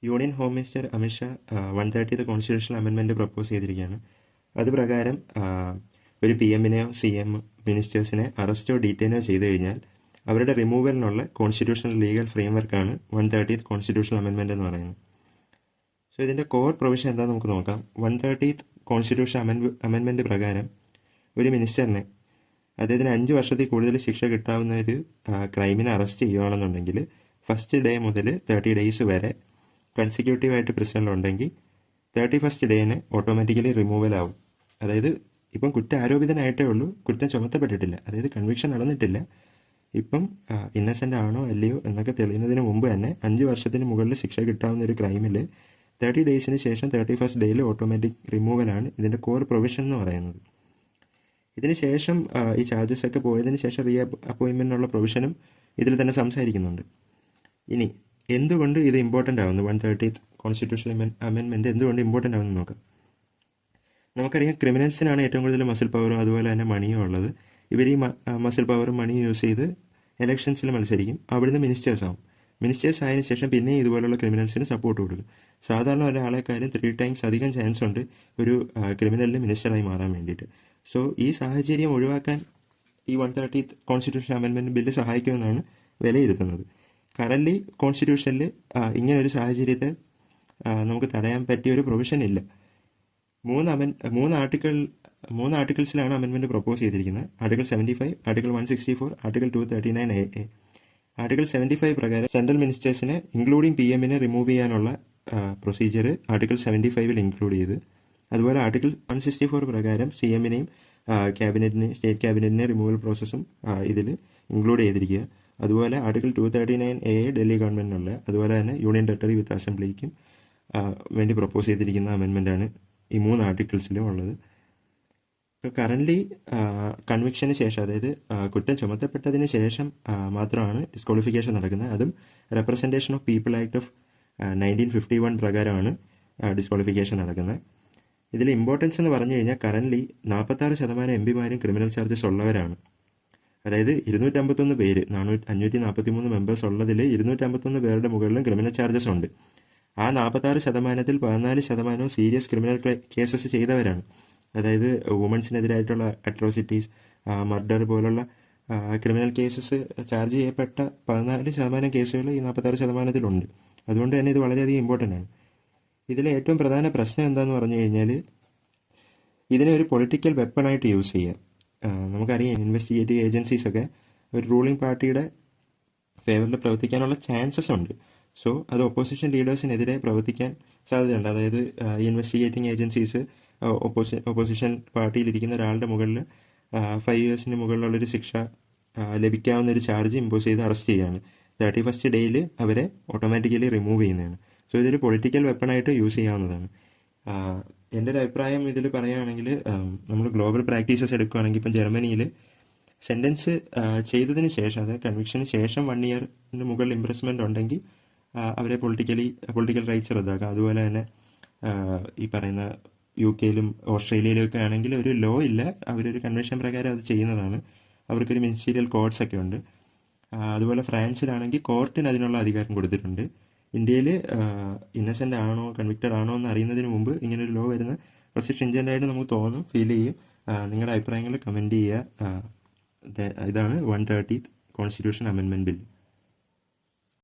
Union home minister Amit Shah 130th constitutional amendment propose ചെയ്തിരിക്കുകയാണ്. അത് പ്രകാരം ഒരു പി എമ്മിനെയോ സി എം മിനിസ്റ്റേഴ്സിനെ അറസ്റ്റോ ഡീറ്റെയിനോ ചെയ്തു കഴിഞ്ഞാൽ അവരുടെ റിമൂവലിനുള്ള കോൺസ്റ്റിറ്റ്യൂഷണൽ ലീഗൽ ഫ്രെയിംവർക്കാണ് 130th കോൺസ്റ്റിറ്റ്യൂഷണൽ അമെൻമെൻറ്റ് എന്ന് പറയുന്നത്. സോ ഇതിൻ്റെ കോർ പ്രൊവിഷൻ എന്താണെന്ന് നമുക്ക് നോക്കാം. 130th കോൺസ്റ്റിറ്റ്യൂഷൻ അമെൻമെൻറ്റ് പ്രകാരം ഒരു മിനിസ്റ്ററിനെ അദ്ദേഹത്തിന് 5 വർഷത്തിൽ കൂടുതൽ ശിക്ഷ കിട്ടാവുന്ന ഒരു ക്രൈമിനെ അറസ്റ്റ് ചെയ്യുകയാണെന്നുണ്ടെങ്കിൽ ഫസ്റ്റ് ഡേ മുതൽ 30 days വരെ കൺസിക്യൂട്ടീവായിട്ട് പ്രിസണിലുണ്ടെങ്കിൽ 31st ഡേനെ ഓട്ടോമാറ്റിക്കലി റിമൂവൽ ആവും. അതായത് ഇപ്പം കുറ്റാരോപിതനായിട്ടേ ഉള്ളൂ, കുറ്റം ചുമത്തപ്പെട്ടിട്ടില്ല, അതായത് കൺവിക്ഷൻ നടന്നിട്ടില്ല. ഇപ്പം ഇന്നസെൻ്റ് ആണോ അല്ലയോ എന്നൊക്കെ തെളിയുന്നതിന് മുമ്പ് തന്നെ 5 വർഷത്തിന് മുകളിൽ ശിക്ഷ കിട്ടാവുന്ന ഒരു ക്രൈമിൽ 30 days ശേഷം 31st ഡേയിൽ ഓട്ടോമാറ്റിക് റിമൂവലാണ് ഇതിൻ്റെ കോർ പ്രൊവിഷൻ എന്ന് പറയുന്നത്. ഇതിന് ശേഷം ഈ ചാർജസ് ഒക്കെ പോയതിന് ശേഷം റീ അപ്പോയിൻമെൻറ്റിനുള്ള പ്രൊവിഷനും ഇതിൽ തന്നെ സംസാരിക്കുന്നുണ്ട്. ഇനി എന്തുകൊണ്ട് ഇത് ഇമ്പോർട്ടൻ്റ് ആവുന്നു, 130th കോൺസ്റ്റിറ്റ്യൂഷണൽ അമെൻമെൻറ്റ് എന്തുകൊണ്ട് ഇമ്പോർട്ടൻ്റ് ആവുന്നു നോക്കാം. നമുക്കറിയാം ക്രിമിനൽസിനാണ് ഏറ്റവും കൂടുതൽ മസിൽ പവറും അതുപോലെ തന്നെ മണിയും ഉള്ളത്. ഇവർ ഈ മസിൽ പവറും മണിയും യൂസ് ചെയ്ത് ഇലക്ഷൻസിൽ മത്സരിക്കും, അവിടുന്ന് മിനിസ്റ്റേഴ്സ് ആവും. മിനിസ്റ്റേഴ്സ് ആയതിനു ശേഷം പിന്നെ ഇതുപോലുള്ള ക്രിമിനൽസിന് സപ്പോർട്ട് കൊടുക്കും. സാധാരണ ഒരാളെക്കാളും 3 times അധികം ചാൻസ് ഉണ്ട് ഒരു ക്രിമിനലിന് മിനിസ്റ്ററായി മാറാൻ വേണ്ടിയിട്ട്. സോ ഈ സാഹചര്യം ഒഴിവാക്കാൻ ഈ 130th കോൺസ്റ്റിറ്റ്യൂഷൻ അമെൻമെൻറ്റ് ബില്ല് സഹായിക്കുമെന്നാണ് വിലയിരുത്തുന്നത്. കറൻറ്റ്ലി കോൺസ്റ്റിറ്റ്യൂഷനിൽ ഇങ്ങനൊരു സാഹചര്യത്തെ നമുക്ക് തടയാൻ പറ്റിയ ഒരു പ്രൊവിഷൻ ഇല്ല. മൂന്ന് ആർട്ടിക്കിൾസിലാണ് അമെൻമെൻറ്റ് പ്രൊപ്പോസ് ചെയ്തിരിക്കുന്നത്. Article 75, article 164, article 239A. Article 75 പ്രകാരം സെൻട്രൽ മിനിസ്റ്റേഴ്സിനെ ഇൻക്ലൂഡിംഗ് പി എമ്മിനെ റിമൂവ് ചെയ്യാനുള്ള പ്രൊസീജിയർ ആർട്ടിക്കിൾ 75 ഇൻക്ലൂഡ് ചെയ്ത്, അതുപോലെ ആർട്ടിക്കിൾ 164 പ്രകാരം സി എമ്മിനെയും സ്റ്റേറ്റ് ക്യാബിനറ്റിനെ റിമൂവൽ പ്രോസസ്സും ഇതിൽ ഇൻക്ലൂഡ് ചെയ്തിരിക്കുക. അതുപോലെ ആർട്ടിക്കിൾ 239A ഡൽഹി ഗവൺമെൻറ്റിനുള്ള, അതുപോലെ തന്നെ യൂണിയൻ ടെറിട്ടറി വിത്ത് അസംബ്ലിക്കും വേണ്ടി പ്രപ്പോസ് ചെയ്തിരിക്കുന്ന അമെൻമെൻറ്റാണ് ഈ 3 ആർട്ടിക്കിൾസിലും ഉള്ളത്. ഇപ്പോൾ കറൻ്റ്ലി കൺവിക്ഷന് ശേഷം, അതായത് കുറ്റം ചുമത്തപ്പെട്ടതിന് ശേഷം മാത്രമാണ് ഡിസ്ക്വാളിഫിക്കേഷൻ നടക്കുന്നത്. അതും representation of people act of 1951 പ്രകാരമാണ് ഡിസ്ക്വാളിഫിക്കേഷൻ നടക്കുന്നത്. ഇതിൽ ഇമ്പോർട്ടൻസ് എന്ന് പറഞ്ഞു കഴിഞ്ഞാൽ കറൻ്റ്ലി 46% എംപിമാരും ക്രിമിനൽ ചാർജസ് ഉള്ളവരാണ്. അതായത് 251 പേര്, 543 മെമ്പേഴ്സ് ഉള്ളതിൽ 251 പേരുടെ മുകളിലും ക്രിമിനൽ ചാർജസ് ഉണ്ട്. ആ 46%-ൽ 14% സീരിയസ് ക്രിമിനൽ കേസസ് ചെയ്തവരാണ്. അതായത് വുമൻസിനെതിരായിട്ടുള്ള അട്രോസിറ്റീസ്, മർഡർ പോലുള്ള ക്രിമിനൽ കേസസ് ചാർജ് ചെയ്യപ്പെട്ട 14% കേസുകൾ ഈ 46%-ലുണ്ട്. അതുകൊണ്ട് തന്നെ ഇത് വളരെയധികം ഇമ്പോർട്ടൻ്റ് ആണ്. ഇതിലെ ഏറ്റവും പ്രധാന പ്രശ്നം എന്താണെന്ന് പറഞ്ഞു കഴിഞ്ഞാൽ ഇതിനെ ഒരു പൊളിറ്റിക്കൽ വെപ്പണായിട്ട് യൂസ് ചെയ്യാം. നമുക്കറിയാം ഇൻവെസ്റ്റിഗേറ്റീവ് ഏജൻസീസൊക്കെ ഒരു റൂളിംഗ് പാർട്ടിയുടെ ഫേവറിൽ പ്രവർത്തിക്കാനുള്ള ചാൻസസ് ഉണ്ട്. സോ അത് ഒപ്പോസിഷൻ ലീഡേഴ്സിനെതിരെ പ്രവർത്തിക്കാൻ സാധ്യതയുണ്ട്. അതായത് ഇൻവെസ്റ്റിഗേറ്റിംഗ് ഏജൻസീസ് ഒപ്പോസിഷൻ പാർട്ടിയിലിരിക്കുന്ന ഒരാളുടെ മുകളിൽ 5 years മുകളിലുള്ളൊരു ശിക്ഷ ലഭിക്കാവുന്ന ഒരു ചാർജ് ഇമ്പോസ് ചെയ്ത് അറസ്റ്റ് ചെയ്യുകയാണ്. 31st ഡേയിൽ അവരെ ഓട്ടോമാറ്റിക്കലി റിമൂവ് ചെയ്യുന്നതാണ്. സോ ഇതൊരു പൊളിറ്റിക്കൽ വെപ്പണായിട്ട് യൂസ് ചെയ്യാവുന്നതാണ്. എൻ്റെ ഒരു അഭിപ്രായം ഇതിൽ പറയുകയാണെങ്കിൽ, നമ്മൾ ഗ്ലോബൽ പ്രാക്ടീസസ് എടുക്കുകയാണെങ്കിൽ ഇപ്പം ജർമ്മനിയിൽ സെൻറ്റൻസ് ചെയ്തതിന് ശേഷം, അതായത് കൺവിക്ഷന് ശേഷം 1 yearന് മുകളിൽ ഇംപ്രസ്മെൻ്റ് ഉണ്ടെങ്കിൽ അവരെ പൊളിറ്റിക്കൽ റൈറ്റ്സ് റദ്ദാക്കാം. അതുപോലെ തന്നെ ഈ പറയുന്ന UK-യിലും ഓസ്ട്രേലിയയിലും ഒക്കെ ആണെങ്കിൽ ഒരു ലോ ഇല്ല, അവരൊരു കൺവെൻഷൻ പ്രകാരം അത് ചെയ്യുന്നതാണ്. അവർക്കൊരു മിനിസ്റ്റീരിയൽ കോഡ്സ് ഒക്കെ ഉണ്ട്. അതുപോലെ ഫ്രാൻസിലാണെങ്കിൽ കോർട്ടിന് അതിനുള്ള അധികാരം കൊടുത്തിട്ടുണ്ട്. ഇന്ത്യയിൽ ഇന്നസെൻ്റ് ആണോ കൺവിക്റ്റഡ് ആണോ എന്ന് അറിയുന്നതിന് മുമ്പ് ഇങ്ങനൊരു ലോ വരുന്ന കുറച്ച് സ്ട്രിഞ്ചൻ്റായിട്ട് നമുക്ക് ഫീൽ ചെയ്യും. നിങ്ങളുടെ അഭിപ്രായങ്ങൾ കമൻറ്റ് ചെയ്യുക. ഇതാണ് 130th കോൺസ്റ്റിറ്റ്യൂഷൻ അമെൻമെൻറ്റ് ബിൽ.